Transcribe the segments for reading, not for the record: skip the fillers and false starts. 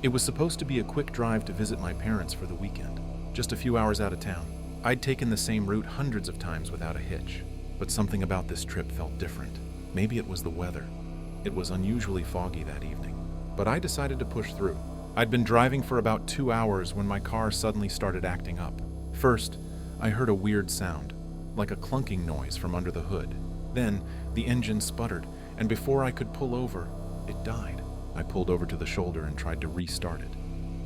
It was supposed to be a quick drive to visit my parents for the weekend, just a few hours out of town. I'd taken the same route hundreds of times without a hitch, but something about this trip felt different. Maybe it was the weather. It was unusually foggy that evening, but I decided to push through. I'd been driving for about 2 hours when my car suddenly started acting up. First, I heard a weird sound, like a clunking noise from under the hood. Then, the engine sputtered, and before I could pull over, it died. I pulled over to the shoulder and tried to restart it,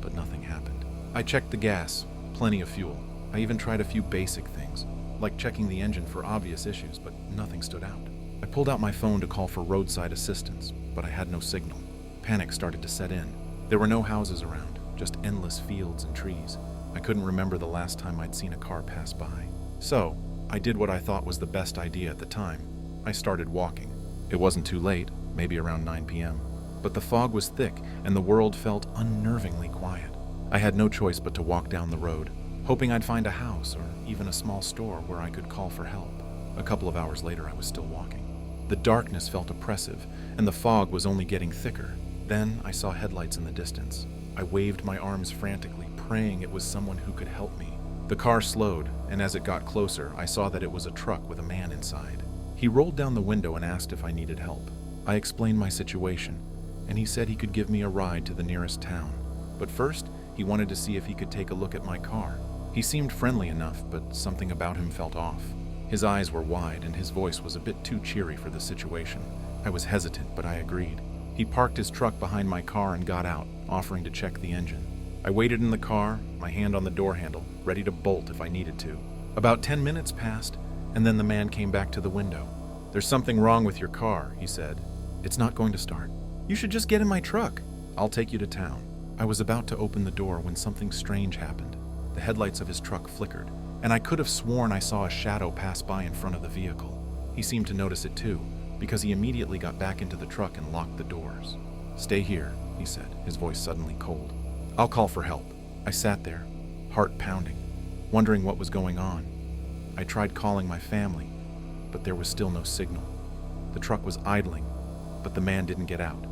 but nothing happened. I checked the gas, plenty of fuel. I even tried a few basic things, like checking the engine for obvious issues, but nothing stood out. I pulled out my phone to call for roadside assistance, but I had no signal. Panic started to set in. There were no houses around, just endless fields and trees. I couldn't remember the last time I'd seen a car pass by. So, I did what I thought was the best idea at the time. I started walking. It wasn't too late, maybe around 9 p.m., but the fog was thick and the world felt unnervingly quiet. I had no choice but to walk down the road, hoping I'd find a house or even a small store where I could call for help. A couple of hours later, I was still walking. The darkness felt oppressive, and the fog was only getting thicker. Then I saw headlights in the distance. I waved my arms frantically, praying it was someone who could help me. The car slowed, and as it got closer, I saw that it was a truck with a man inside. He rolled down the window and asked if I needed help. I explained my situation, and he said he could give me a ride to the nearest town. But first, he wanted to see if he could take a look at my car. He seemed friendly enough, but something about him felt off. His eyes were wide, and his voice was a bit too cheery for the situation. I was hesitant, but I agreed. He parked his truck behind my car and got out, offering to check the engine. I waited in the car, my hand on the door handle, ready to bolt if I needed to. About 10 minutes passed, and then the man came back to the window. "There's something wrong with your car," he said. "It's not going to start. You should just get in my truck. I'll take you to town." I was about to open the door when something strange happened. The headlights of his truck flickered, and I could have sworn I saw a shadow pass by in front of the vehicle. He seemed to notice it too, because he immediately got back into the truck and locked the doors. "Stay here," he said, his voice suddenly cold. "I'll call for help." I sat there, heart pounding, wondering what was going on. I tried calling my family, but there was still no signal. The truck was idling, but the man didn't get out.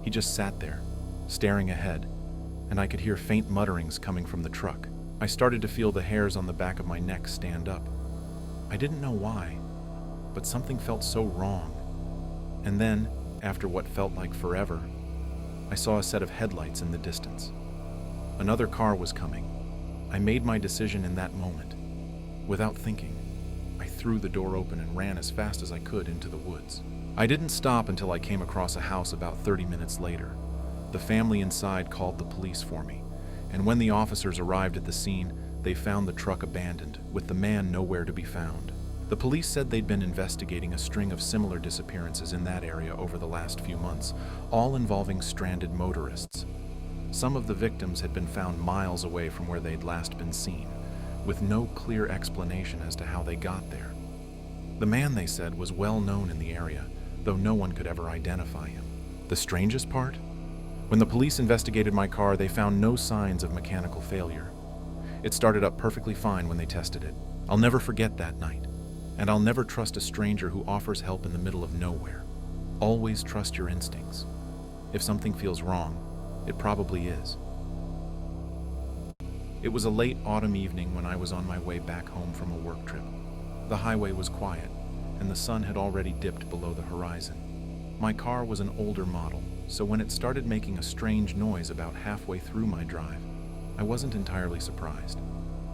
He just sat there, staring ahead, and I could hear faint mutterings coming from the truck. I started to feel the hairs on the back of my neck stand up. I didn't know why, but something felt so wrong. And then, after what felt like forever, I saw a set of headlights in the distance. Another car was coming. I made my decision in that moment. Without thinking, I threw the door open and ran as fast as I could into the woods. I didn't stop until I came across a house about 30 minutes later. The family inside called the police for me, and when the officers arrived at the scene, they found the truck abandoned, with the man nowhere to be found. The police said they'd been investigating a string of similar disappearances in that area over the last few months, all involving stranded motorists. Some of the victims had been found miles away from where they'd last been seen, with no clear explanation as to how they got there. The man, they said, was well known in the area, though no one could ever identify him. The strangest part? When the police investigated my car, they found no signs of mechanical failure. It started up perfectly fine when they tested it. I'll never forget that night, and I'll never trust a stranger who offers help in the middle of nowhere. Always trust your instincts. If something feels wrong, it probably is. It was a late autumn evening when I was on my way back home from a work trip. The highway was quiet, and the sun had already dipped below the horizon. My car was an older model, so when it started making a strange noise about halfway through my drive, I wasn't entirely surprised.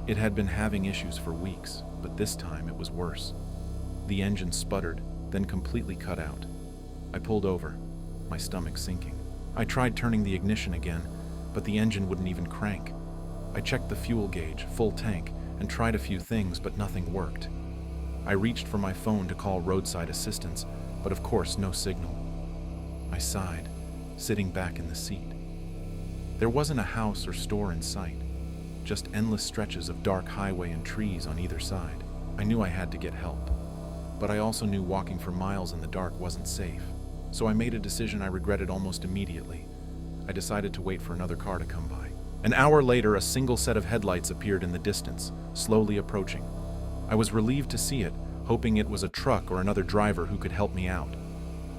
It had been having issues for weeks, but this time it was worse. The engine sputtered, then completely cut out. I pulled over, my stomach sinking. I tried turning the ignition again, but the engine wouldn't even crank. I checked the fuel gauge, full tank, and tried a few things, but nothing worked. I reached for my phone to call roadside assistance, but of course no signal. I sighed, sitting back in the seat. There wasn't a house or store in sight, just endless stretches of dark highway and trees on either side. I knew I had to get help, but I also knew walking for miles in the dark wasn't safe. So I made a decision I regretted almost immediately. I decided to wait for another car to come by. An hour later, a single set of headlights appeared in the distance, slowly approaching. I was relieved to see it, hoping it was a truck or another driver who could help me out.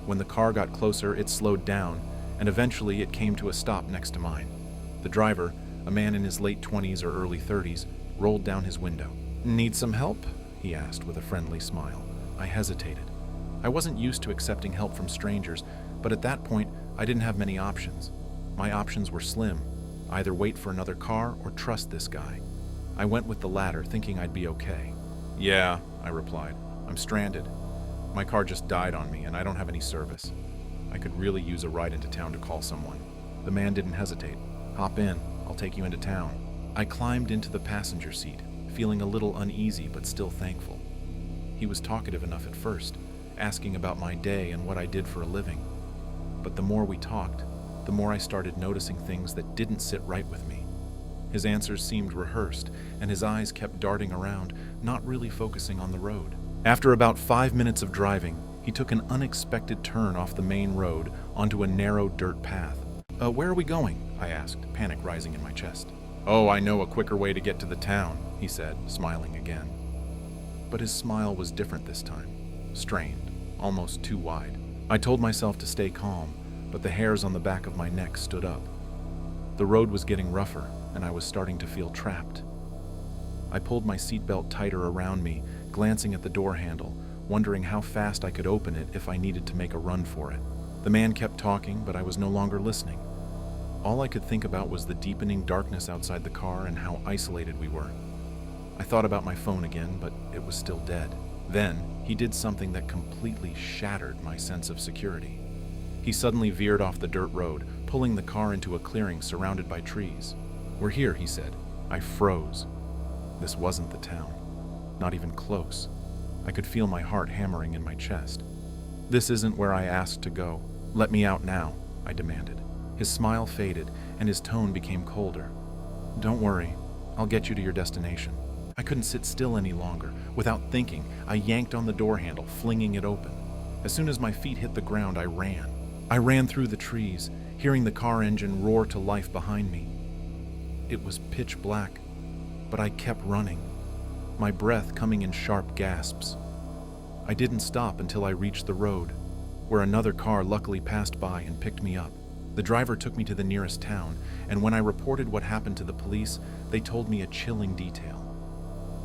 When the car got closer, it slowed down, and eventually it came to a stop next to mine. The driver, a man in his late 20s or early 30s, rolled down his window. "Need some help?" he asked with a friendly smile. I hesitated. I wasn't used to accepting help from strangers, but at that point, I didn't have many options. My options were slim: either wait for another car or trust this guy. I went with the latter, thinking I'd be okay. "Yeah," I replied. "I'm stranded. My car just died on me, and I don't have any service. I could really use a ride into town to call someone." The man didn't hesitate. "Hop in. I'll take you into town." I climbed into the passenger seat, feeling a little uneasy but still thankful. He was talkative enough at first, asking about my day and what I did for a living. But the more we talked, the more I started noticing things that didn't sit right with me. His answers seemed rehearsed, and his eyes kept darting around, not really focusing on the road. After about 5 minutes of driving, he took an unexpected turn off the main road onto a narrow dirt path. Where are we going?" I asked, panic rising in my chest. "Oh, I know a quicker way to get to the town," he said, smiling again. But his smile was different this time, strained, almost too wide. I told myself to stay calm, but the hairs on the back of my neck stood up. The road was getting rougher, and I was starting to feel trapped. I pulled my seatbelt tighter around me, glancing at the door handle, wondering how fast I could open it if I needed to make a run for it. The man kept talking, but I was no longer listening. All I could think about was the deepening darkness outside the car and how isolated we were. I thought about my phone again, but it was still dead. Then, he did something that completely shattered my sense of security. He suddenly veered off the dirt road, pulling the car into a clearing surrounded by trees. "We're here," he said. I froze. This wasn't the town. Not even close. I could feel my heart hammering in my chest. "This isn't where I asked to go. Let me out now," I demanded. His smile faded, and his tone became colder. "Don't worry. I'll get you to your destination." I couldn't sit still any longer. Without thinking, I yanked on the door handle, flinging it open. As soon as my feet hit the ground, I ran. I ran through the trees, hearing the car engine roar to life behind me. It was pitch black, but I kept running, my breath coming in sharp gasps. I didn't stop until I reached the road, where another car luckily passed by and picked me up. The driver took me to the nearest town, and when I reported what happened to the police, they told me a chilling detail.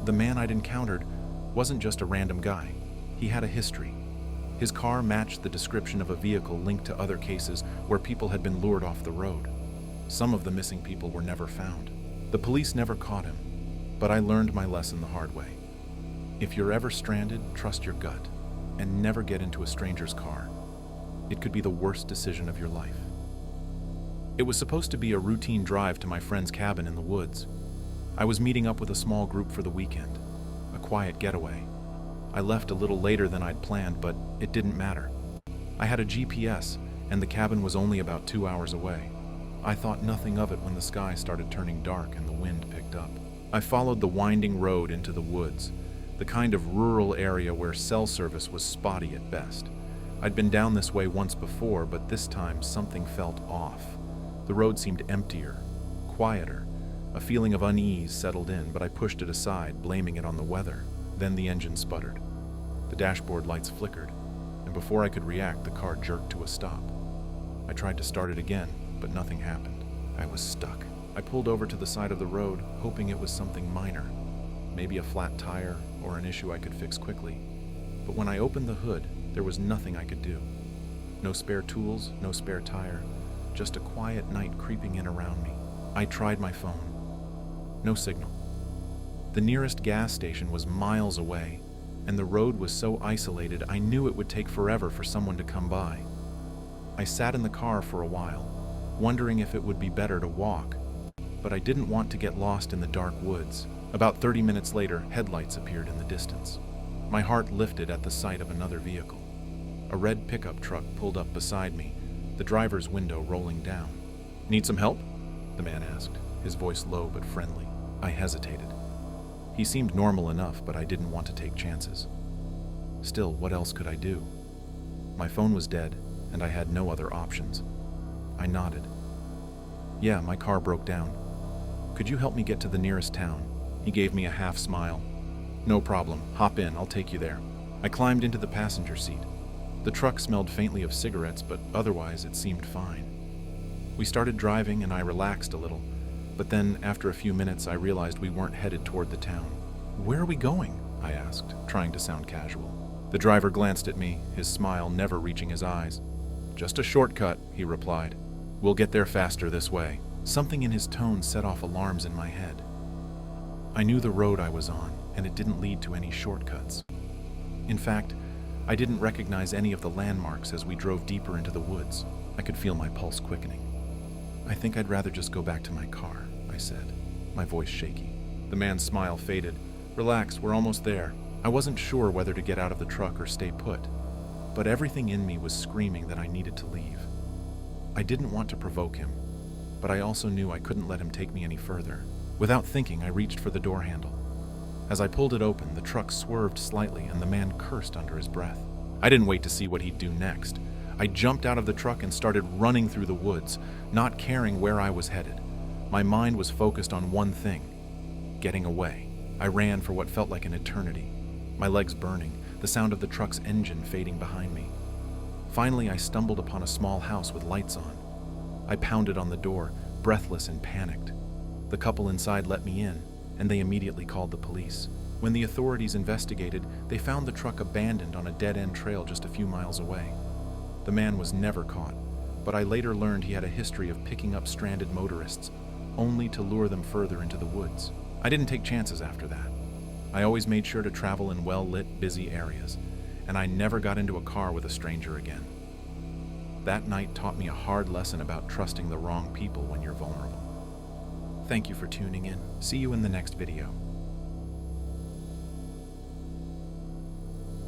The man I'd encountered wasn't just a random guy. He had a history. His car matched the description of a vehicle linked to other cases where people had been lured off the road. Some of the missing people were never found. The police never caught him, but I learned my lesson the hard way. If you're ever stranded, trust your gut, and never get into a stranger's car. It could be the worst decision of your life. It was supposed to be a routine drive to my friend's cabin in the woods. I was meeting up with a small group for the weekend, a quiet getaway. I left a little later than I'd planned, but it didn't matter. I had a GPS, and the cabin was only about 2 hours away. I thought nothing of it when the sky started turning dark and the wind picked up. I followed the winding road into the woods, the kind of rural area where cell service was spotty at best. I'd been down this way once before, but this time something felt off. The road seemed emptier, quieter. A feeling of unease settled in, but I pushed it aside, blaming it on the weather. Then the engine sputtered. The dashboard lights flickered, and before I could react, the car jerked to a stop. I tried to start it again, but nothing happened. I was stuck. I pulled over to the side of the road, hoping it was something minor, maybe a flat tire or an issue I could fix quickly. But when I opened the hood, there was nothing I could do. No spare tools, no spare tire, just a quiet night creeping in around me. I tried my phone. No signal. The nearest gas station was miles away, and the road was so isolated I knew it would take forever for someone to come by. I sat in the car for a while, wondering if it would be better to walk, but I didn't want to get lost in the dark woods. About 30 minutes later, headlights appeared in the distance. My heart lifted at the sight of another vehicle. A red pickup truck pulled up beside me, the driver's window rolling down. "Need some help?" the man asked, his voice low but friendly. I hesitated. He seemed normal enough, but I didn't want to take chances. Still, what else could I do? My phone was dead, and I had no other options. I nodded. "Yeah, my car broke down. Could you help me get to the nearest town?" He gave me a half smile. "No problem. Hop in, I'll take you there." I climbed into the passenger seat. The truck smelled faintly of cigarettes, but otherwise it seemed fine. We started driving and I relaxed a little, but then after a few minutes I realized we weren't headed toward the town. "Where are we going?" I asked, trying to sound casual. The driver glanced at me, his smile never reaching his eyes. "Just a shortcut," he replied. "We'll get there faster this way." Something in his tone set off alarms in my head. I knew the road I was on, and it didn't lead to any shortcuts. In fact, I didn't recognize any of the landmarks as we drove deeper into the woods. I could feel my pulse quickening. "I think I'd rather just go back to my car," I said, my voice shaky. The man's smile faded. "Relax, we're almost there." I wasn't sure whether to get out of the truck or stay put, but everything in me was screaming that I needed to leave. I didn't want to provoke him, but I also knew I couldn't let him take me any further. Without thinking, I reached for the door handle. As I pulled it open, the truck swerved slightly and the man cursed under his breath. I didn't wait to see what he'd do next. I jumped out of the truck and started running through the woods, not caring where I was headed. My mind was focused on one thing: getting away. I ran for what felt like an eternity, my legs burning, the sound of the truck's engine fading behind me. Finally, I stumbled upon a small house with lights on. I pounded on the door, breathless and panicked. The couple inside let me in, and they immediately called the police. When the authorities investigated, they found the truck abandoned on a dead-end trail just a few miles away. The man was never caught, but I later learned he had a history of picking up stranded motorists, only to lure them further into the woods. I didn't take chances after that. I always made sure to travel in well-lit, busy areas, and I never got into a car with a stranger again. That night taught me a hard lesson about trusting the wrong people when you're vulnerable. Thank you for tuning in. See you in the next video.